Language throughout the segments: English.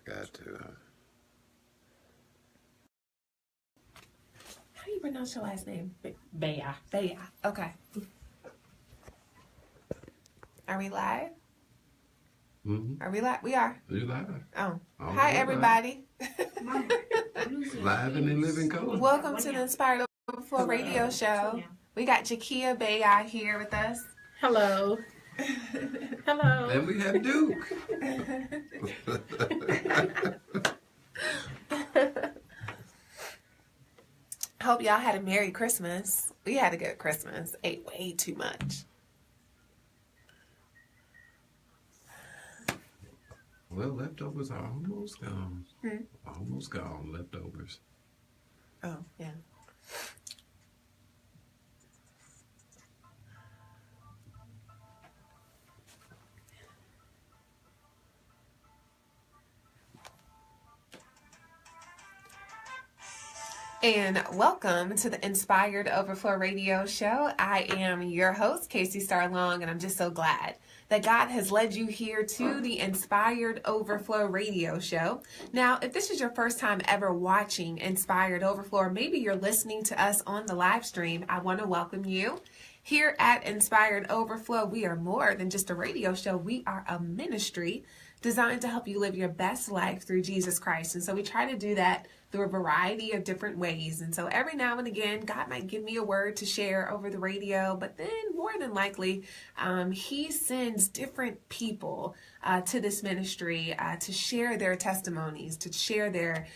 got to. How do you pronounce your last name? Beyah. Beyah. Okay. Are we live? Mm-hmm. Are we live? We are. You live? Oh. Oh, Hi, everybody. Live and in living color. Welcome to the Inspired Overflow Radio Show. We got Jahkiiah Beyah here with us. Hello. Hello. And we have Duke. Hope y'all had a Merry Christmas. We had a good Christmas. Ate way too much. Well, leftovers are almost gone. Almost gone, leftovers. Oh, yeah. And welcome to the Inspired Overflow Radio Show. I am your host, Kacie Starlong, and I'm just so glad that God has led you here to the Inspired Overflow Radio Show. Now, if this is your first time ever watching Inspired Overflow, or maybe you're listening to us on the live stream, I want to welcome you. Here at Inspired Overflow, we are more than just a radio show. We are a ministry designed to help you live your best life through Jesus Christ. And so we try to do that through a variety of different ways. And so every now and again, God might give me a word to share over the radio, but then more than likely, he sends different people to this ministry to share their testimonies, to share their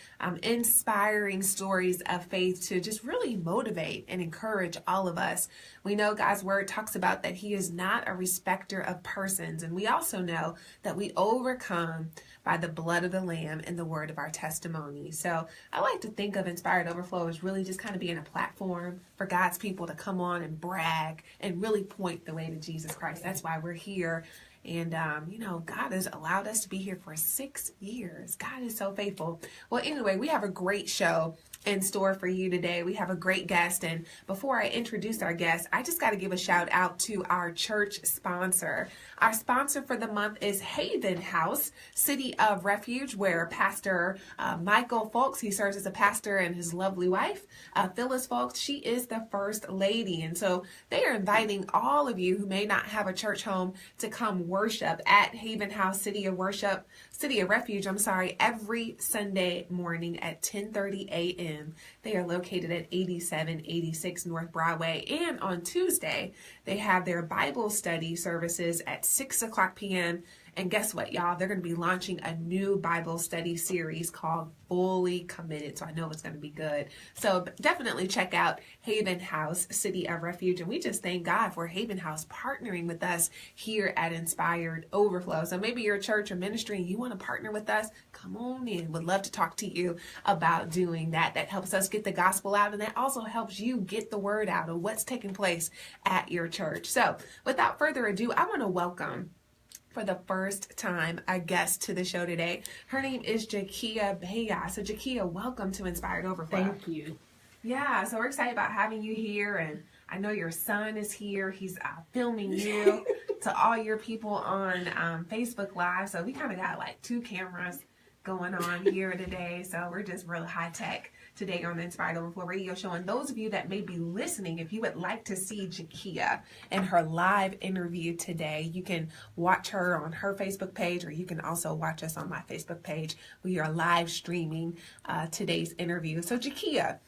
inspiring stories of faith, to just really motivate and encourage all of us. We know God's word talks about that he is not a respecter of persons. And we also know that we overcome by the blood of the Lamb and the word of our testimony. So I like to think of Inspired Overflow as really just kind of being a platform for God's people to come on and brag and really point the way to Jesus Christ. That's why we're here. And, God has allowed us to be here for 6 years. God is so faithful. Well, anyway, we have a great show in store for you today. We have a great guest. And before I introduce our guest, I just got to give a shout out to our church sponsor. Our sponsor for the month is Haven House, City of Refuge, where Pastor Michael Folks, he serves as a pastor, and his lovely wife, Phyllis Folks, she is the first lady. And so they are inviting all of you who may not have a church home to come worship at Haven House, City of Refuge, every Sunday morning at 10:30 a.m. They are located at 8786 North Broadway. And on Tuesday, they have their Bible study services at 6 o'clock p.m. And guess what, y'all? They're going to be launching a new Bible study series called Fully Committed. So I know it's going to be good. So definitely check out Haven House, City of Refuge. And we just thank God for Haven House partnering with us here at Inspired Overflow. So maybe you're a church or ministry and you want to partner with us, come on in. Would love to talk to you about doing that. That helps us get the gospel out, and that also helps you get the word out of what's taking place at your church. So without further ado, I want to welcome for the first time a guest to the show today. Her name is Jahkiiah Beyah. So Jahkiiah, welcome to Inspired Overflow. Thank you. Yeah, so we're excited about having you here, and I know your son is here. He's filming you to all your people on Facebook Live. So we kind of got like 2 cameras going on here today. So we're just real high tech today on the Inspired Overflow Radio Show. And those of you that may be listening, if you would like to see Jahkiiah and her live interview today, you can watch her on her Facebook page, or you can also watch us on my Facebook page. We are live streaming today's interview. So Jahkiiah,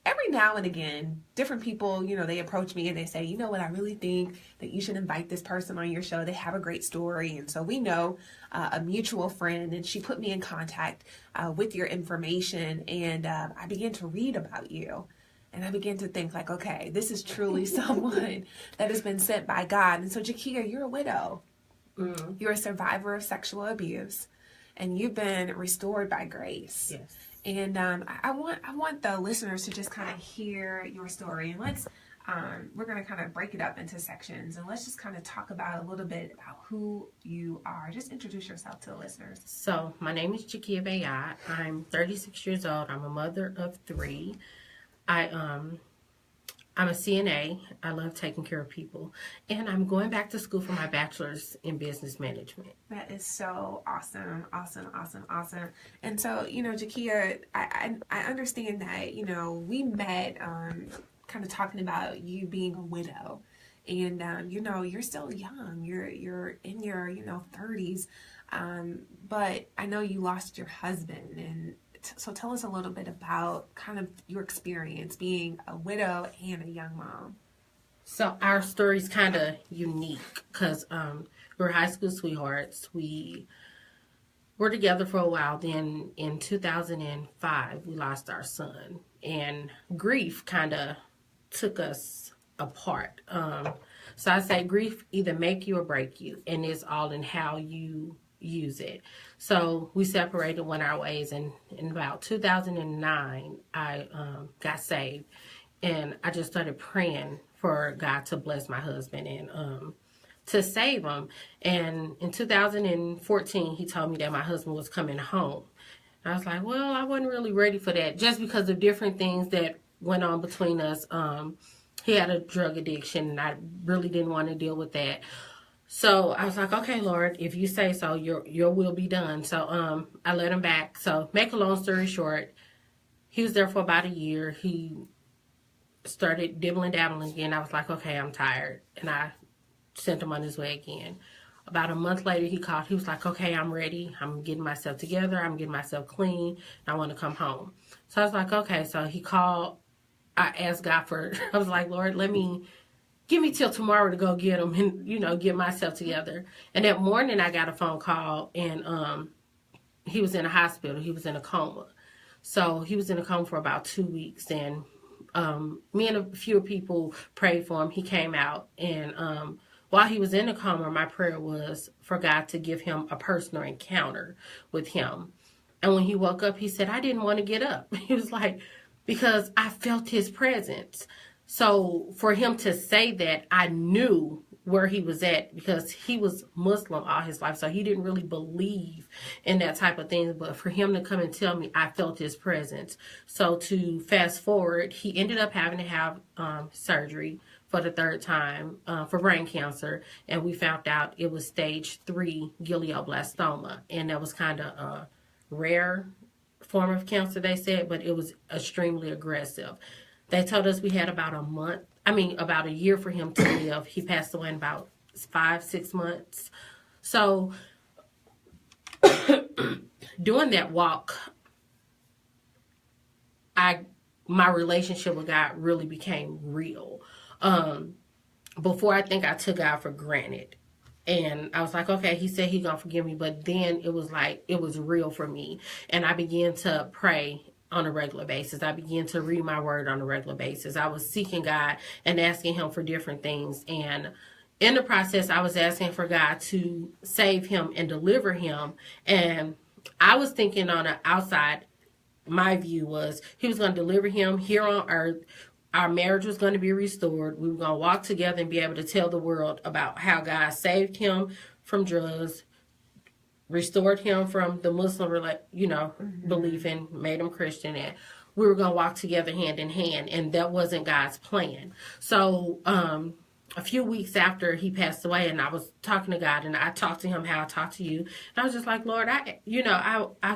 every now and again, different people, they approach me and they say, you know what, I really think that you should invite this person on your show. They have a great story. And so we know a mutual friend, and she put me in contact with your information. And I began to read about you. And I began to think like, okay, this is truly someone that has been sent by God. And so Jahkiiah, you're a widow. Mm. You're a survivor of sexual abuse, and you've been restored by grace. Yes. And I want the listeners to just kind of hear your story, and we're going to kind of break it up into sections, and let's just kind of talk about a little bit about who you are. Just introduce yourself to the listeners. So my name is Jahkiiah Beyah. I'm 36 years old. I'm a mother of 3. I'm a CNA. I love taking care of people. And I'm going back to school for my bachelor's in business management. That is so awesome. Awesome. And so, Jahkiiah, I understand that, we met kind of talking about you being a widow. And, you're still young. You're in your, 30s. But I know you lost your husband. And so tell us a little bit about kind of your experience being a widow and a young mom. So our story's kind of unique because we're high school sweethearts. We were together for a while. Then in 2005, we lost our son. And grief kind of took us apart. So I say grief either make you or break you. And it's all in how you use it. So we separated, went our ways, and in about 2009 I got saved, and I just started praying for God to bless my husband and to save him. And in 2014 he told me that my husband was coming home. And I was like, well, I wasn't really ready for that, just because of different things that went on between us. He had a drug addiction and I really didn't want to deal with that. So I was like, okay, Lord, if you say so, your will be done. So I let him back. So make a long story short, he was there for about a year. He started dibbling dabbling again. I was like, okay, I'm tired. And I sent him on his way again. About a month later, he called. He was like, okay, I'm ready. I'm getting myself together. I'm getting myself clean. I want to come home. So I was like, okay. So he called. I asked God I was like, Lord, give me till tomorrow to go get him and, get myself together. And that morning I got a phone call and he was in a hospital. He was in a coma. So he was in a coma for about 2 weeks. And me and a few people prayed for him. He came out. And while he was in a coma, my prayer was for God to give him a personal encounter with him. And when he woke up, he said, I didn't want to get up. He was like, because I felt his presence. So for him to say that, I knew where he was at, because he was Muslim all his life. So he didn't really believe in that type of thing. But for him to come and tell me, I felt his presence. So to fast forward, he ended up having to have surgery for the third time for brain cancer. And we found out it was stage 3 glioblastoma. And that was kind of a rare form of cancer, they said, but it was extremely aggressive. They told us we had about a year for him to live. He passed away in about 5-6 months. So during that walk, my relationship with God really became real. Before, I think I took God for granted. And I was like, okay, he said he's going to forgive me. But then it was like, it was real for me. And I began to pray on a regular basis. I began to read my word on a regular basis. I was seeking God and asking him for different things. And in the process, I was asking for God to save him and deliver him. And I was thinking on the outside, my view was he was going to deliver him here on earth. Our marriage was going to be restored. We were going to walk together and be able to tell the world about how God saved him from drugs, restored him from the Muslim, belief, and made him Christian. And we were going to walk together hand in hand. And that wasn't God's plan. So a few weeks after he passed away, and I was talking to God, and I talked to him how I talked to you. And I was just like, Lord, I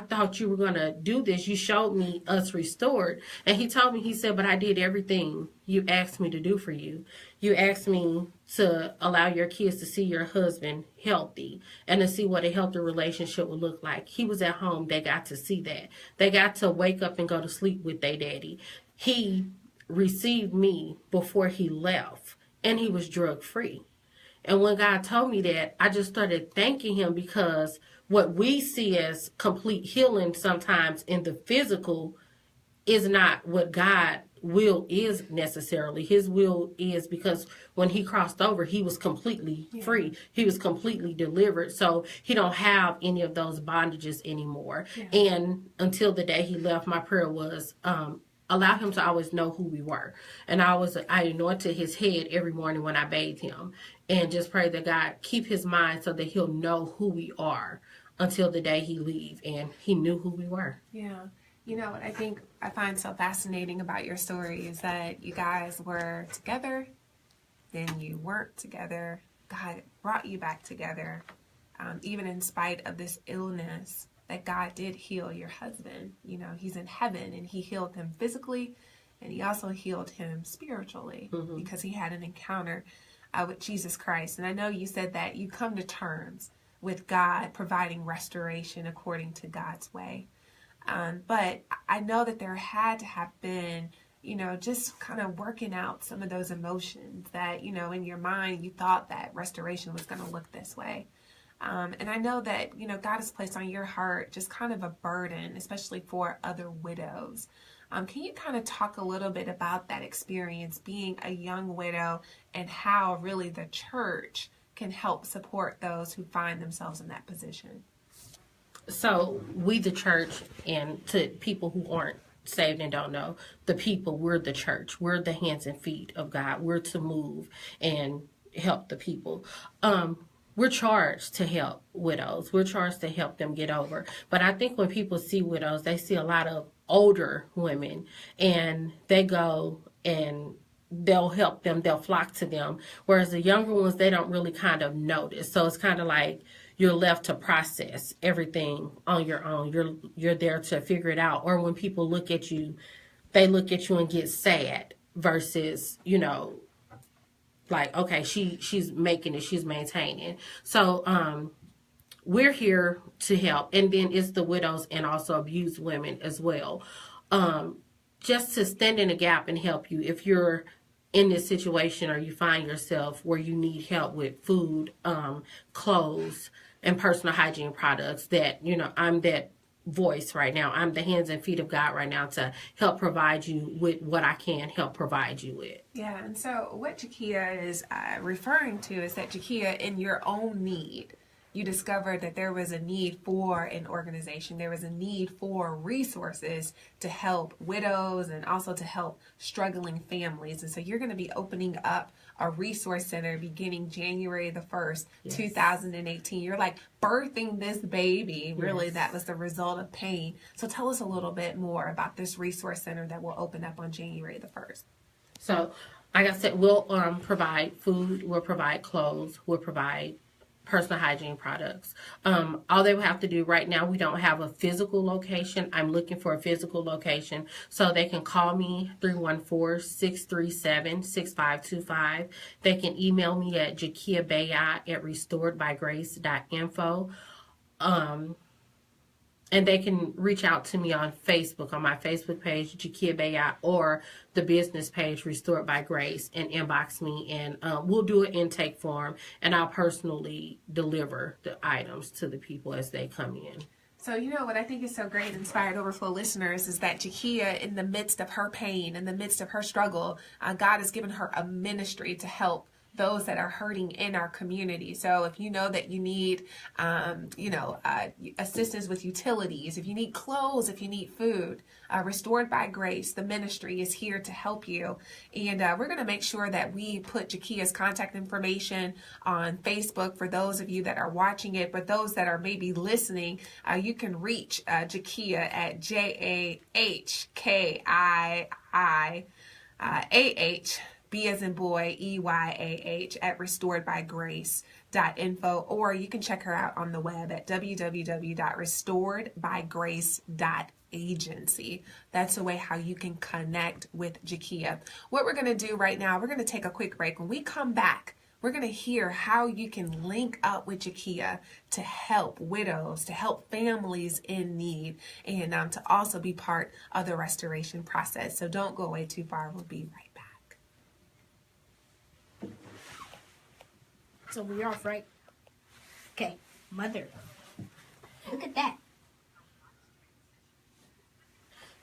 thought you were going to do this. You showed me us restored. And he told me, he said, but I did everything you asked me to do for you. You asked me to allow your kids to see your husband healthy and to see what a healthy relationship would look like. He was at home. They got to see that. They got to wake up and go to sleep with their daddy. He received me before he left. And he was drug free. And when God told me that, I just started thanking him, because what we see as complete healing sometimes in the physical is not what God will is necessarily. His will is, because when he crossed over, he was completely free. He was completely delivered. So he don't have any of those bondages anymore. Yeah. And until the day he left, my prayer was, allow him to always know who we were. And I anointed his head every morning when I bathed him, and just pray that God keep his mind so that he'll know who we are until the day he leave. And he knew who we were. Yeah. You know what I find so fascinating about your story is that you guys were together, then you weren't together. God brought you back together, even in spite of this illness, that God did heal your husband. You know, he's in heaven, and he healed him physically, and he also healed him spiritually because he had an encounter with Jesus Christ. And I know you said that you come to terms with God providing restoration according to God's way. But I know that there had to have been, you know, just kind of working out some of those emotions that, you know, in your mind, you thought that restoration was going to look this way. And I know that, you know, God has placed on your heart just kind of a burden, especially for other widows. Can you kind of talk a little bit about that experience, being a young widow, and how really the church can help support those who find themselves in that position? So we, the church, and to people who aren't saved and don't know, the people, we're the church. We're the hands and feet of God. We're to move and help the people. We're charged to help widows. We're charged to help them get over. But I think when people see widows, they see a lot of older women, and they go and they'll help them. They'll flock to them. Whereas the younger ones, they don't really kind of notice. So it's kind of like you're left to process everything on your own. You're there to figure it out. Or when people look at you, they look at you and get sad versus, you know, like, okay, she's making it, she's maintaining. So we're here to help. And then it's the widows and also abused women as well. Just to stand in a gap and help you if you're in this situation or you find yourself where you need help with food, clothes, and personal hygiene products, that, you know, I'm that voice right now. I'm the hands and feet of God right now to help provide you with what I can help provide you with. Yeah, and so what Jahkiiah is referring to is that, Jahkiiah, in your own need, you discovered that there was a need for an organization. There was a need for resources to help widows and also to help struggling families. And so you're going to be opening up a resource center beginning January the 1st, yes. 2018. You're like birthing this baby. Really, yes. That was the result of pain. So tell us a little bit more about this resource center that will open up on January the 1st. So, like I said, we'll provide food, we'll provide clothes, we'll provide personal hygiene products. All they will have to do right now, we don't have a physical location. I'm looking for a physical location. So they can call me 314-637-6525. They can email me at Jahkiiah Beyah at restoredbygrace.info. And they can reach out to me on Facebook, on my Facebook page, Jahkiiah Beyah, or the business page, Restored by Grace, and inbox me. And we'll do an intake form, and I'll personally deliver the items to the people as they come in. So, you know, what I think is so great, Inspired Overflow listeners, is that Jahkiiah, in the midst of her pain, in the midst of her struggle, God has given her a ministry to help those that are hurting in our community. So if you know that you need, assistance with utilities, if you need clothes, if you need food, Restored by Grace, the ministry, is here to help you. And we're going to make sure that we put Jahkiiah's contact information on Facebook for those of you that are watching it. But those that are maybe listening, you can reach Jahkiiah at Jahkiiah, B as in boy, EYAH, at restoredbygrace.info, or you can check her out on the web at www.restoredbygrace.agency. That's the way how you can connect with Jahkiiah. What we're going to do right now, we're going to take a quick break. When we come back, we're going to hear how you can link up with Jahkiiah to help widows, to help families in need, and to also be part of the restoration process. So don't go away too far. We'll be right back. So we're off, right? Okay, mother. Look at that.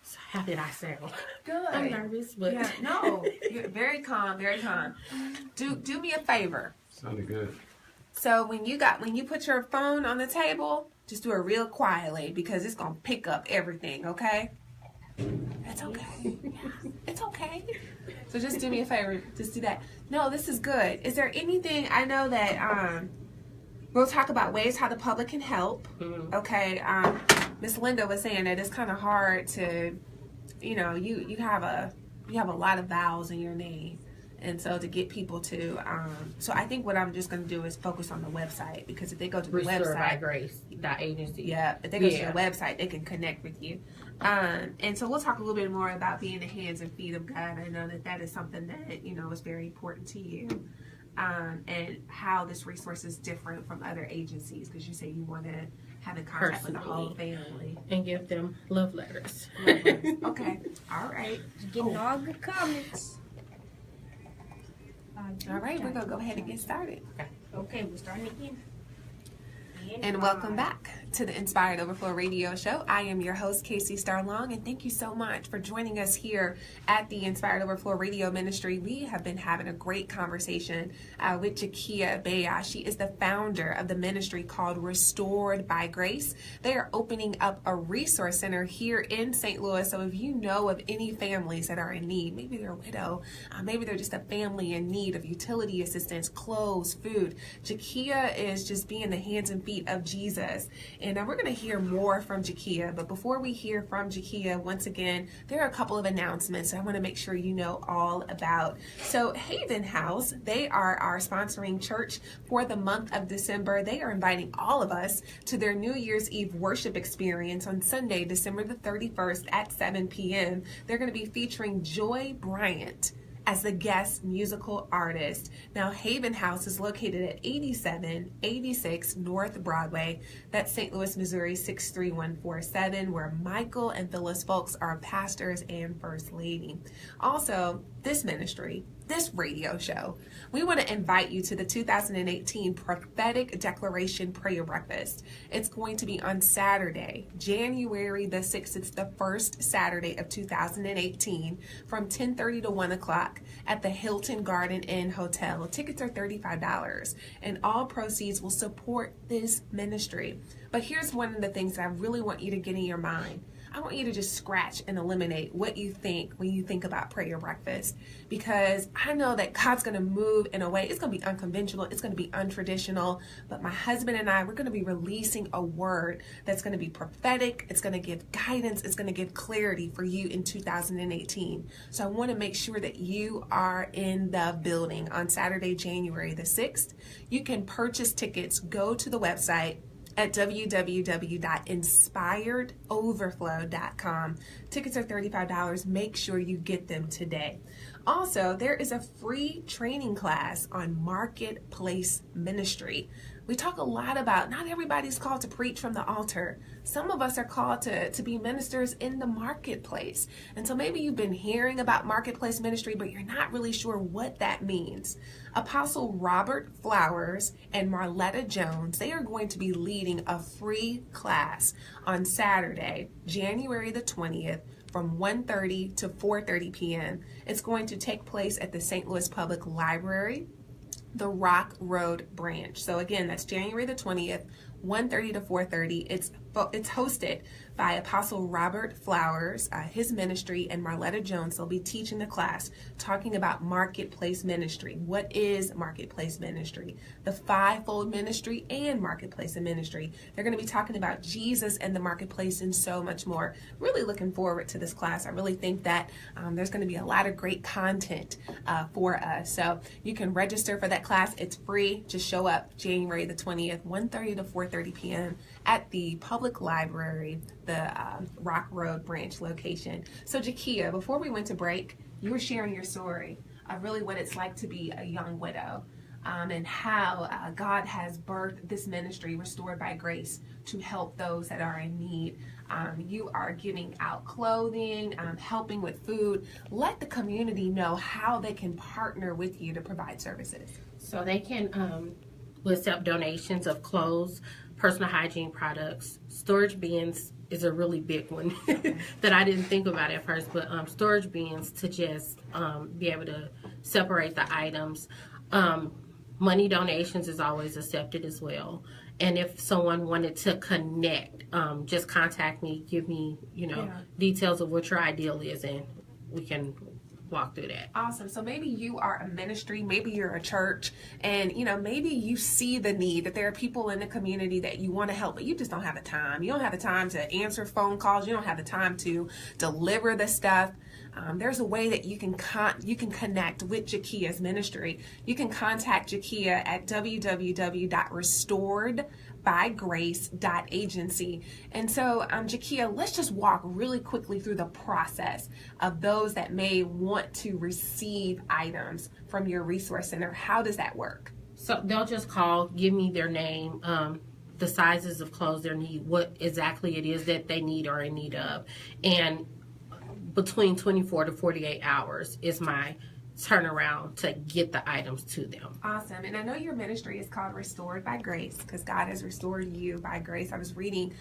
So how did I sound? Good. I'm nervous, but yeah, no, you're very calm, very calm. Do me a favor. Sounded good. So when you put your phone on the table, just do it real quietly because it's gonna pick up everything. Okay? That's okay. Yeah, it's okay. So just do me a favor. Just do that. No, this is good. Is there anything, I know that We'll talk about ways how the public can help. Mm-hmm. Okay. Miss Linda was saying that it's kind of hard to, you have a lot of vowels in your name. And so to get people to, so I think what I'm just going to do is focus on the website, because if they go to the website, RestoredByGrace.agency. Yeah, if they go to the website, they can connect with you. And so we'll talk a little bit more about being the hands and feet of God. I know that is something that, is very important to you. And how this resource is different from other agencies, because you say you want to have in contact with the whole family. And give them love letters. Okay. All right. Getting all good comments. All right, we're going to go ahead and get started. Okay, we're starting again. And welcome back to the Inspired Overflow Radio Show. I am your host, Kacie Starlong, and thank you so much for joining us here at the Inspired Overflow Radio Ministry. We have been having a great conversation with Jahkiiah Beyah. She is the founder of the ministry called Restored by Grace. They are opening up a resource center here in St. Louis. So if you know of any families that are in need, maybe they're a widow, maybe they're just a family in need of utility assistance, clothes, food, Jahkiiah is just being the hands and feet of Jesus. And we're going to hear more from Jahkiiah. But before we hear from Jahkiiah, once again, there are a couple of announcements I want to make sure you know all about. So Haven House, they are our sponsoring church for the month of December. They are inviting all of us to their New Year's Eve worship experience on Sunday, December the 31st at 7 p.m. They're going to be featuring Joy Bryant as the guest musical artist. Now, Haven House is located at 8786 North Broadway. That's St. Louis, Missouri, 63147, where Michael and Phyllis Folks are pastors and first lady. Also, this ministry, this radio show, we want to invite you to the 2018 Prophetic Declaration Prayer Breakfast. It's going to be on Saturday, January the 6th. It's the first Saturday of 2018 from 10:30 to 1 o'clock at the Hilton Garden Inn Hotel. Tickets are $35, and all proceeds will support this ministry. But here's one of the things that I really want you to get in your mind. I want you to just scratch and eliminate what you think when you think about prayer breakfast, because I know that God's going to move in a way. It's going to be unconventional. It's going to be untraditional. But my husband and I, we're going to be releasing a word that's going to be prophetic. It's going to give guidance. It's going to give clarity for you in 2018. So I want to make sure that you are in the building on Saturday, January the 6th. You can purchase tickets. Go to the website at www.inspiredoverflow.com. Tickets are $35. Make sure you get them today. Also, there is a free training class on marketplace ministry. We talk a lot about not everybody's called to preach from the altar. Some of us are called to be ministers in the marketplace. And so maybe you've been hearing about marketplace ministry, but you're not really sure what that means. Apostle Robert Flowers and Marletta Jones, they are going to be leading a free class on Saturday, January the 20th, from 1:30 to 4:30 p.m. It's going to take place at the St. Louis Public Library, the Rock Road branch. So again, that's January the 20th, 1:30 to 4:30. It's hosted by Apostle Robert Flowers, his ministry, and Marletta Jones. They'll be teaching the class, talking about marketplace ministry. What is marketplace ministry? The fivefold ministry and marketplace and ministry. They're going to be talking about Jesus and the marketplace and so much more. Really looking forward to this class. I really think that there's going to be a lot of great content for us. So you can register for that class. It's free. Just show up January the 20th, 1:30 to 4:30 p.m. at the Public Library, the Rock Road branch location. So Jahkiiah, before we went to break, you were sharing your story of really what it's like to be a young widow, and how God has birthed this ministry, Restored by Grace, to help those that are in need. You are giving out clothing, helping with food. Let the community know how they can partner with you to provide services. So they can accept donations of clothes, personal hygiene products. Storage bins is a really big one that I didn't think about at first, but storage bins to just be able to separate the items. Money donations is always accepted as well. And if someone wanted to connect, just contact me, give me, details of what your ideal is, and we can walk through that. Awesome. So maybe you are a ministry, maybe you're a church, and maybe you see the need that there are people in the community that you want to help, but you just don't have the time. You don't have the time to answer phone calls. You don't have the time to deliver the stuff. There's a way that you can connect with Jahkiah's ministry. You can contact Jahkiah at www.restoredbygrace.agency. And so, Jahkiah, let's just walk really quickly through the process of those that may want to receive items from your resource center. How does that work? So they'll just call, give me their name, the sizes of clothes they need, what exactly it is that they need or in need of. And between 24 to 48 hours is my turnaround to get the items to them. Awesome. And I know your ministry is called Restored by Grace because God has restored you by grace. I was reading,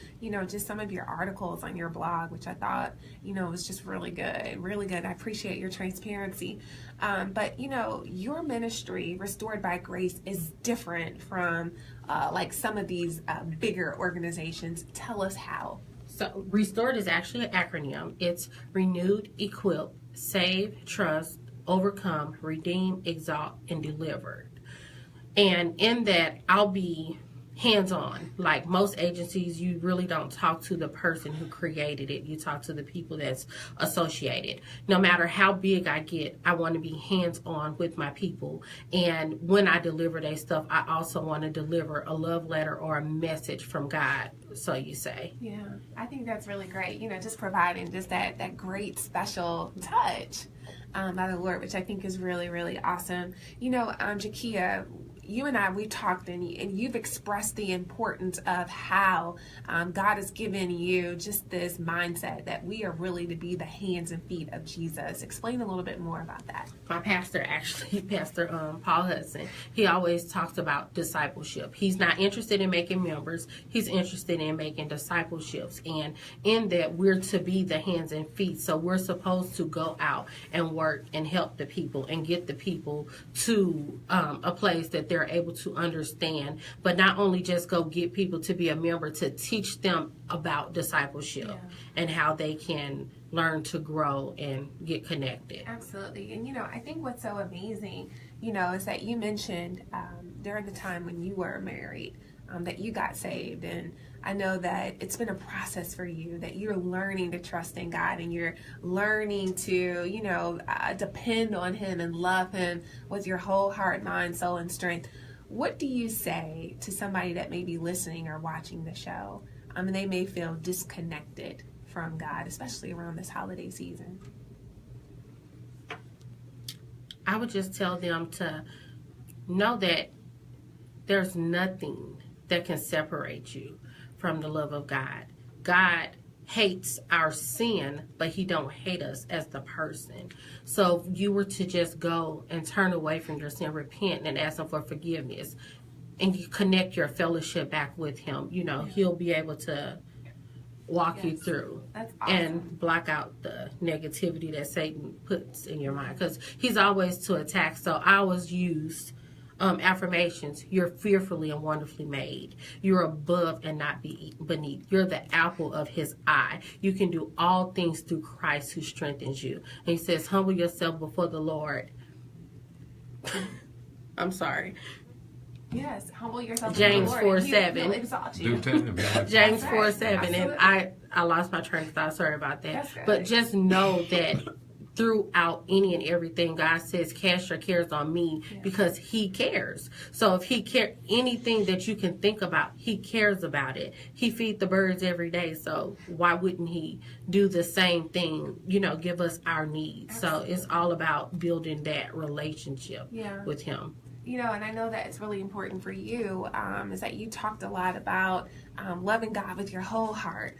just some of your articles on your blog, which I thought, was just really good, really good. I appreciate your transparency. But your ministry, Restored by Grace, is different from like some of these bigger organizations. Tell us how. So Restored is actually an acronym. It's renewed, equip, save, trust, overcome, redeem, exalt, and delivered. And in that, I'll be hands-on. Like most agencies, you really don't talk to the person who created it. You talk to the people that's associated. No matter how big I get, I want to be hands-on with my people. And when I deliver their stuff, I also want to deliver a love letter or a message from God, so you say. Yeah, I think that's really great. Just providing just that great special touch by the Lord, which I think is really, really awesome. Jahkiah, you and I, we talked and you've expressed the importance of how God has given you just this mindset that we are really to be the hands and feet of Jesus. Explain a little bit more about that. My pastor, actually, Pastor Paul Hudson, he always talks about discipleship. He's not interested in making members. He's interested in making discipleships. And in that, we're to be the hands and feet. So we're supposed to go out and work and help the people and get the people to a place that they're able to understand, but not only just go get people to be a member, to teach them about discipleship and how they can learn to grow and get connected. Absolutely. And I think what's so amazing, is that you mentioned during the time when you were married that you got saved, and I know that it's been a process for you, that you're learning to trust in God and you're learning to, depend on Him and love Him with your whole heart, mind, soul, and strength. What do you say to somebody that may be listening or watching the show? They may feel disconnected from God, especially around this holiday season. I would just tell them to know that there's nothing that can separate you from the love of God. God hates our sin, but He don't hate us as the person. So if you were to just go and turn away from your sin, repent and ask Him for forgiveness, and you connect your fellowship back with Him, He'll be able to walk you through. That's awesome. And block out the negativity that Satan puts in your mind, because he's always to attack. So I always use affirmations. You're fearfully and wonderfully made. You're above and not beneath. You're the apple of His eye. You can do all things through Christ who strengthens you. And He says, humble yourself before the Lord. I'm sorry. Yes, humble yourself. James before the Lord, 4:7. He'll exalt you. James That's 4:7. right. And I lost my train of thought. Sorry about that. That's good. But just know that throughout any and everything, God says, cast your cares on me, because He cares. So if He cares, anything that you can think about, He cares about it. He feeds the birds every day. So why wouldn't He do the same thing, give us our needs? Absolutely. So it's all about building that relationship with Him. And I know that it's really important for you, is that you talked a lot about loving God with your whole heart,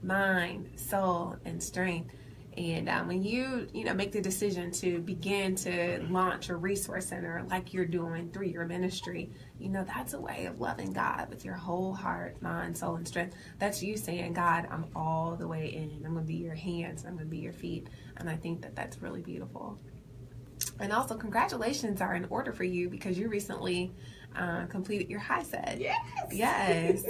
mind, soul, and strength. And when you make the decision to begin to launch a resource center like you're doing through your ministry, that's a way of loving God with your whole heart, mind, soul, and strength. That's you saying, God, I'm all the way in. I'm going to be your hands. I'm going to be your feet. And I think that that's really beautiful. And also, congratulations are in order for you, because you recently completed your high set. Yes.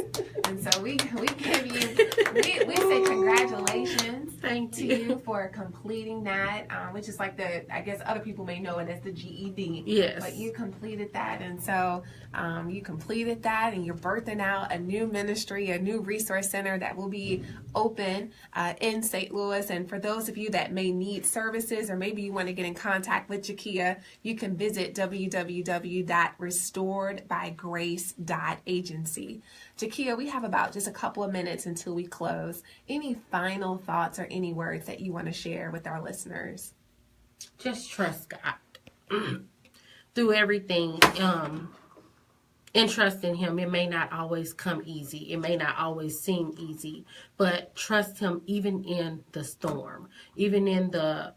And so we give you, we say congratulations. Thank to you. you for completing that, which is like I guess other people may know it as the GED. Yes. But you completed that. And so you completed that, and you're birthing out a new ministry, a new resource center that will be open in St. Louis. And for those of you that may need services, or maybe you want to get in contact with Jahkiiah, you can visit www.restoredbygrace.agency. Jahkiiah, we have about just a couple of minutes until we close. Any final thoughts or any words that you want to share with our listeners? Just trust God through everything, and trust in Him. It may not always come easy. It may not always seem easy, but trust Him even in the storm, even in the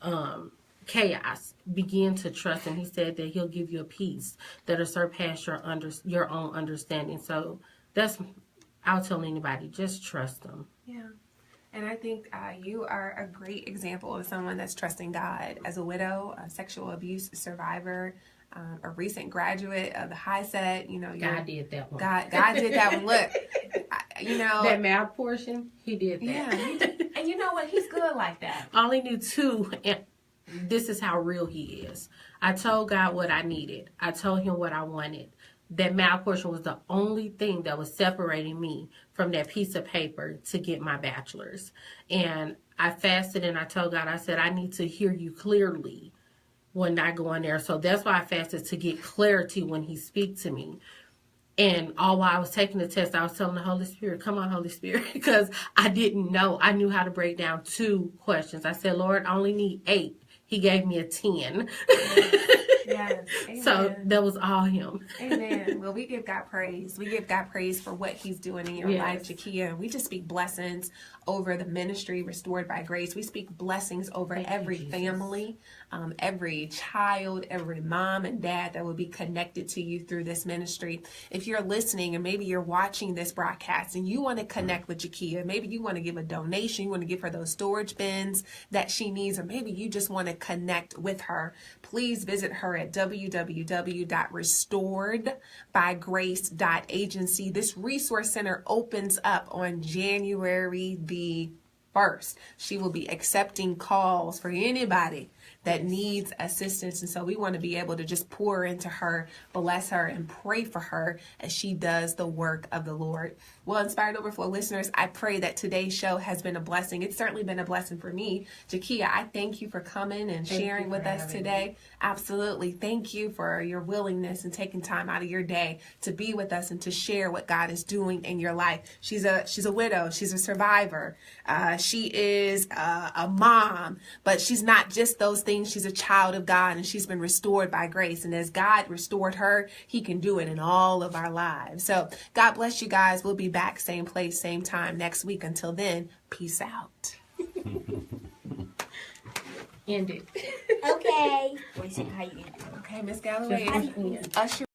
chaos. Begin to trust Him. He said that He'll give you a peace that'll surpass your own understanding. So I'll tell anybody, just trust Him. Yeah. And I think you are a great example of someone that's trusting God. As a widow, a sexual abuse survivor, a recent graduate of the high set, God did that one. God did that one. Look, that mouth portion, He did that. Yeah, He did. And you know what? He's good like that. I only knew two, and this is how real He is. I told God what I needed. I told Him what I wanted. That mouth portion was the only thing that was separating me from that piece of paper to get my bachelor's. And I fasted and I told God, I said, I need to hear you clearly when I go in there. So that's why I fasted, to get clarity when He speaks to me. And all while I was taking the test, I was telling the Holy Spirit, come on, Holy Spirit, because I didn't know. I knew how to break down 2 questions. I said, Lord, I only need 8. He gave me a 10. Yes. Amen. So that was all Him. Amen. Well, we give God praise. We give God praise for what He's doing in your life, Jahkiiah. And we just speak blessings over the ministry Restored by Grace. We speak blessings over every family, every child, every mom and dad that will be connected to you through this ministry. If you're listening and maybe you're watching this broadcast and you want to connect with Jahkiiah, maybe you want to give a donation, you want to give her those storage bins that she needs, or maybe you just want to connect with her, please visit her at www.restoredbygrace.agency. This resource center opens up on January the 1st. She will be accepting calls for anybody that needs assistance. And so we want to be able to just pour into her, bless her, and pray for her as she does the work of the Lord. Well, Inspired Overflow listeners, I pray that today's show has been a blessing. It's certainly been a blessing for me. Jahkiiah, I thank you for coming and sharing with us today. Absolutely. Thank you for your willingness and taking time out of your day to be with us and to share what God is doing in your life. She's a widow. She's a survivor. She is a mom, but she's not just those things. She's a child of God, and she's been restored by grace. And as God restored her, He can do it in all of our lives. So God bless you guys. We'll be back same place, same time next week. Until then, peace out. End it. Okay. Wait, say how you end it. Okay, Miss Galloway. Usher